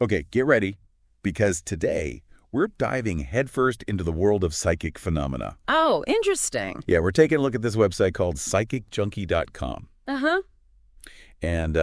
Okay, get ready, because today we're diving headfirst into the world of psychic phenomena. Oh, interesting. Yeah, we're taking a look at this website called psychicjunkie.com. Uh-huh. And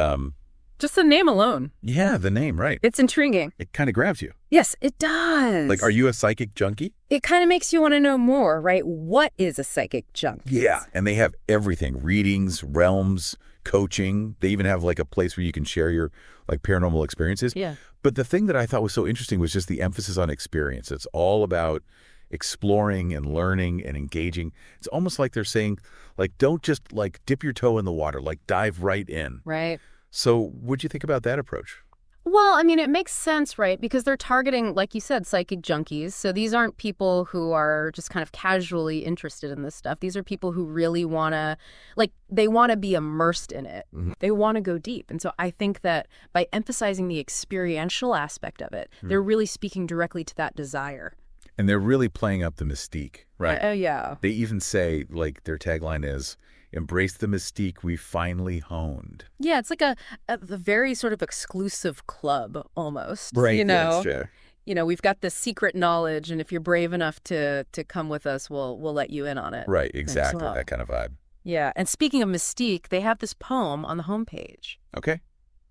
Just the name alone. yeah, the name, right. It's intriguing. It kind of grabs you. Yes, it does. Like, are you a psychic junkie? It kind of makes you want to know more, right? What is a psychic junkie? Yeah, and they have everything, readings, realms, coaching. They even have like a place where you can share your like paranormal experiences. Yeah. But the thing that I thought was so interesting was just the emphasis on experience. It's all about exploring and learning and engaging. It's almost like they're saying, like, don't just like dip your toe in the water, like dive right in. Right. So what'd you think about that approach? Well, I mean, it makes sense, right? Because they're targeting, like you said, psychic junkies. So these aren't people who are just kind of casually interested in this stuff. These are people who really want to, like, they want to be immersed in it. Mm-hmm. They want to go deep. And so I think that by emphasizing the experiential aspect of it, they're really speaking directly to that desire. And they're really playing up the mystique, right? Oh, yeah. They even say, like, their tagline is, embrace the mystique we finally honed. Yeah, it's like a very sort of exclusive club almost. Right, You know, that's true. we've got this secret knowledge, and if you're brave enough to come with us, we'll let you in on it. Right, exactly, well. that kind of vibe. Yeah, and speaking of mystique, they have this poem on the homepage. Okay.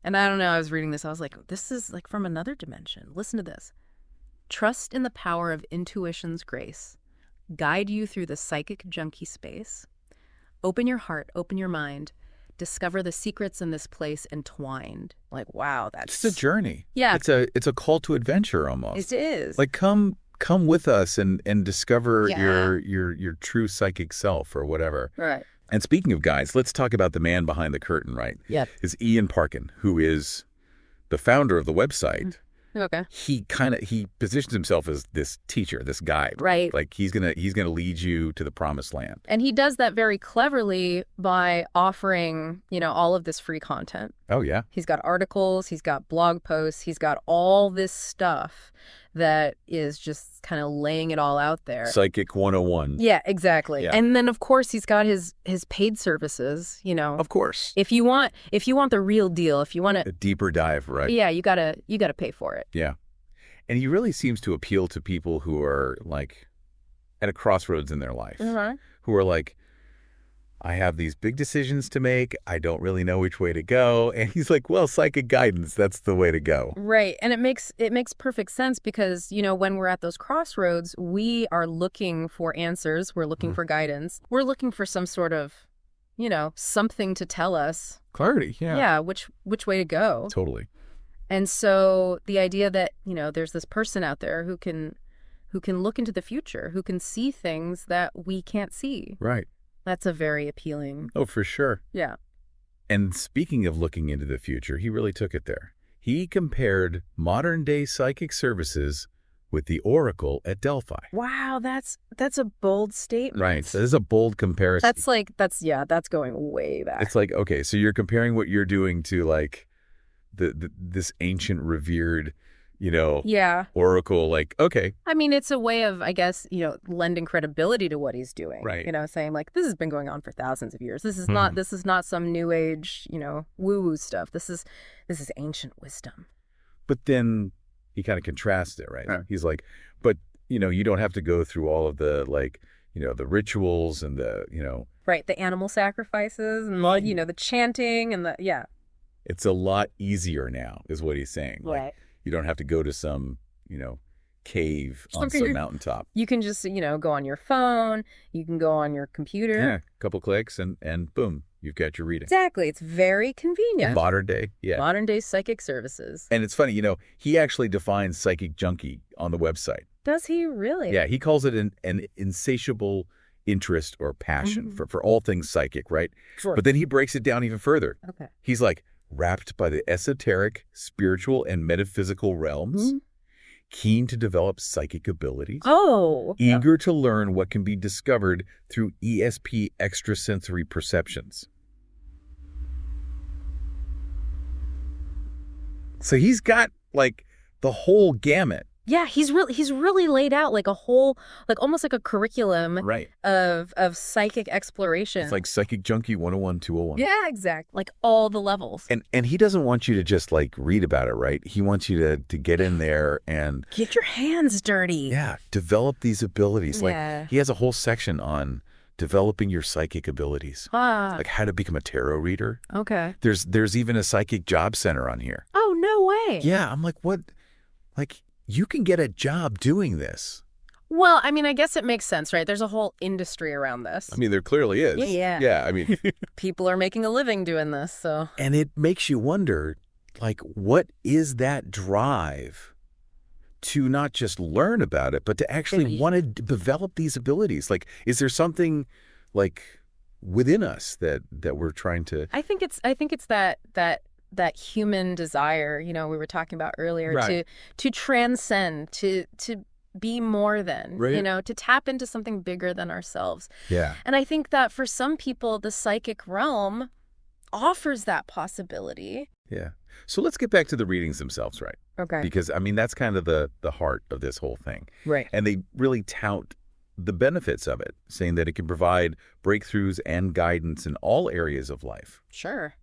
And I don't know, I was reading this, I was like, this is like from another dimension. Listen to this. Trust in the power of intuition's grace. Guide you through the psychic junkie space. Open your heart, open your mind. Discover the secrets in this place entwined. Like, wow, that's... It's a journey. Yeah. It's a call to adventure almost. It is. Like come with us and discover Yeah. your true psychic self or whatever. Right. And speaking of guys, let's talk about the man behind the curtain, right? Yep. Is Ian Parkin, who is the founder of the website. Okay. He positions himself as this teacher, this guide. Right. Like he's gonna lead you to the promised land. And he does that very cleverly by offering, all of this free content. Oh yeah. He's got articles, he's got blog posts, he's got all this stuff that is just kind of laying it all out there. Psychic 101. Yeah, exactly. Yeah. And then of course he's got his paid services, Of course. If you want the real deal, if you want A deeper dive, right? Yeah, you got to pay for it. Yeah. And he really seems to appeal to people who are like at a crossroads in their life. Uh-huh. Who are like, I have these big decisions to make. I don't really know which way to go. And he's like, well, psychic guidance, that's the way to go. Right. And it makes perfect sense because, when we're at those crossroads, we are looking for answers. We're looking for guidance. We're looking for some sort of, something to tell us. Clarity, yeah. Yeah, which way to go. Totally. And so the idea that, there's this person out there who can look into the future, who can see things that we can't see. Right. That's a very appealing. Oh, for sure. Yeah. And speaking of looking into the future, he really took it there. He compared modern-day psychic services with the Oracle at Delphi. Wow, that's a bold statement. Right. So this is a bold comparison. That's going way back. It's like, okay, so you're comparing what you're doing to like this ancient revered, Yeah. Oracle, like, okay. I mean, it's a way of, I guess, lending credibility to what he's doing. Right. Saying like, this has been going on for thousands of years. This is not some new age, woo-woo stuff. This is ancient wisdom. But then he kind of contrasts it, right? Right. He's like, but, you don't have to go through all of the, like, the rituals and the, Right, the animal sacrifices and, the chanting and yeah. It's a lot easier now, is what he's saying. Like, Right. you don't have to go to some, cave on some mountaintop. You can just, go on your phone. You can go on your computer. Yeah, a couple clicks and boom, you've got your reading. Exactly. It's very convenient. Modern day, yeah. Modern day psychic services. And it's funny, he actually defines psychic junkie on the website. Does he really? Yeah, he calls it an insatiable interest or passion for all things psychic, right? Sure. But then he breaks it down even further. Okay. He's like, wrapped by the esoteric, spiritual, and metaphysical realms, keen to develop psychic abilities, eager to learn what can be discovered through ESP extrasensory perceptions. So he's got, like, the whole gamut. Yeah, he's really laid out like a whole, like almost like a curriculum of psychic exploration. It's like Psychic Junkie 101, 201. Yeah, exactly. Like all the levels. And he doesn't want you to just like read about it, right? He wants you to get in there and get your hands dirty. Yeah, develop these abilities. Yeah. Like he has a whole section on developing your psychic abilities. Like how to become a tarot reader. Okay. There's even a psychic job center on here. Oh, no way. Yeah, I'm like, what? Like you can get a job doing this. Well, I mean, I guess it makes sense, right? There's a whole industry around this. I mean, there clearly is. Yeah. Yeah, I mean. People are making a living doing this, so. And it makes you wonder, like, what is that drive to not just learn about it, but to actually want to develop these abilities? Like, is there something, like, within us that we're trying to... I think it's that human desire, you know, we were talking about earlier, to transcend, to be more than, you know, to tap into something bigger than ourselves. Yeah. And I think that for some people, the psychic realm offers that possibility. Yeah. So let's get back to the readings themselves, right? Okay. Because, I mean, that's kind of the heart of this whole thing. Right. And they really tout the benefits of it, saying that it can provide breakthroughs and guidance in all areas of life. Sure.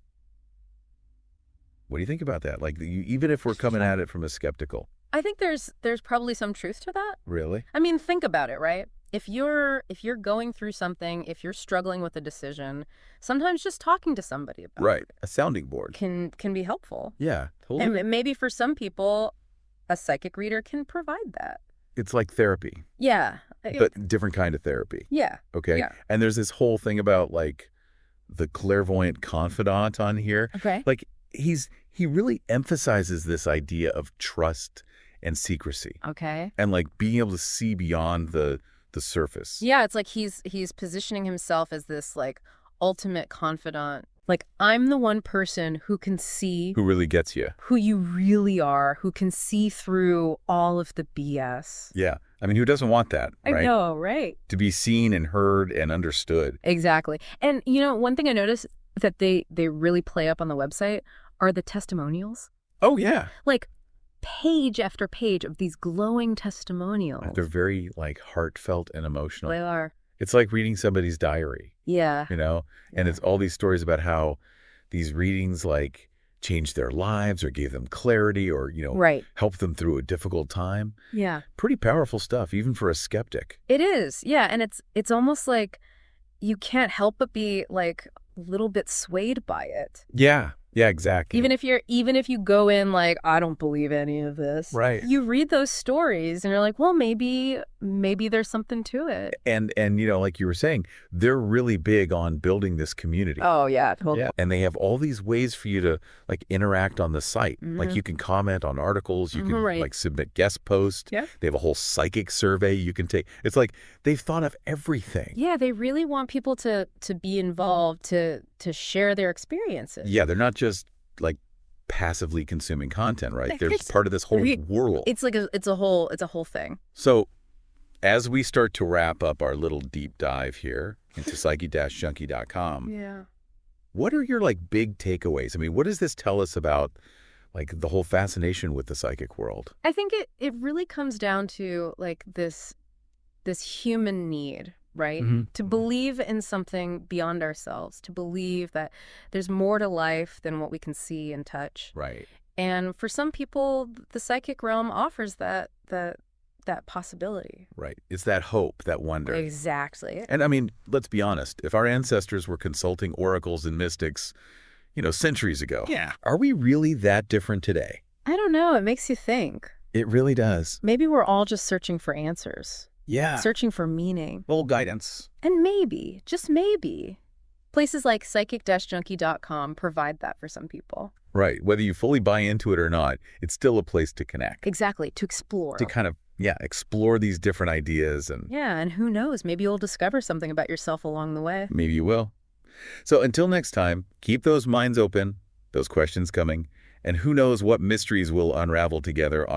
What do you think about that? Like, even if we're coming at it from a skeptical. I think there's probably some truth to that. Really? I mean, think about it, right? If you're going through something, if you're struggling with a decision, sometimes just talking to somebody about it. A sounding board can be helpful. Yeah, totally. And maybe for some people, a psychic reader can provide that. It's like therapy. Yeah. But different kind of therapy. Yeah. Okay. Yeah. And there's this whole thing about like the clairvoyant confidant on here. Okay. Like he really emphasizes this idea of trust and secrecy. Okay. And like being able to see beyond the surface. Yeah, it's like he's positioning himself as this like ultimate confidant. Like, I'm the one person who can see... Who really gets you. Who you really are, who can see through all of the BS. Yeah. I mean, who doesn't want that, right? I know, right? To be seen and heard and understood. Exactly. And, you know, one thing I noticed that they really play up on the website are the testimonials. Oh, yeah. Like, page after page of these glowing testimonials. They're very, like, heartfelt and emotional. They are. It's like reading somebody's diary. Yeah. You know? And it's all these stories about how these readings, like, changed their lives or gave them clarity or, you know, helped them through a difficult time. Yeah. Pretty powerful stuff, even for a skeptic. It is. Yeah. And it's almost like you can't help but be, like, a little bit swayed by it. Yeah. Yeah, exactly. Even if you go in like, I don't believe any of this. Right. You read those stories and you're like, well, maybe there's something to it. And you know, like you were saying, they're really big on building this community. Oh, yeah, totally. Yeah. And they have all these ways for you to like interact on the site. Like you can comment on articles, you can like submit guest posts. Yeah. They have a whole psychic survey you can take. It's like they've thought of everything. Yeah, they really want people to be involved, to share their experiences. Yeah, they're not just like passively consuming content, right? There's part of this whole world. It's like it's a whole thing. So as we start to wrap up our little deep dive here into psyche-junkie.com, what are your like big takeaways? I mean, what does this tell us about like the whole fascination with the psychic world? I think it really comes down to like this human need, right? To believe in something beyond ourselves, to believe that there's more to life than what we can see and touch. Right. And for some people, the psychic realm offers that possibility. Right. It's that hope, that wonder. Exactly. And I mean, let's be honest, if our ancestors were consulting oracles and mystics, you know, centuries ago, are we really that different today? I don't know. It makes you think. It really does. Maybe we're all just searching for answers. Yeah. Searching for meaning. Little guidance. And maybe, just maybe, places like psychic-junkie.com provide that for some people. Right. Whether you fully buy into it or not, it's still a place to connect. Exactly. To explore. To kind of, explore these different ideas. And who knows, maybe you'll discover something about yourself along the way. Maybe you will. So until next time, keep those minds open, those questions coming, and who knows what mysteries we'll unravel together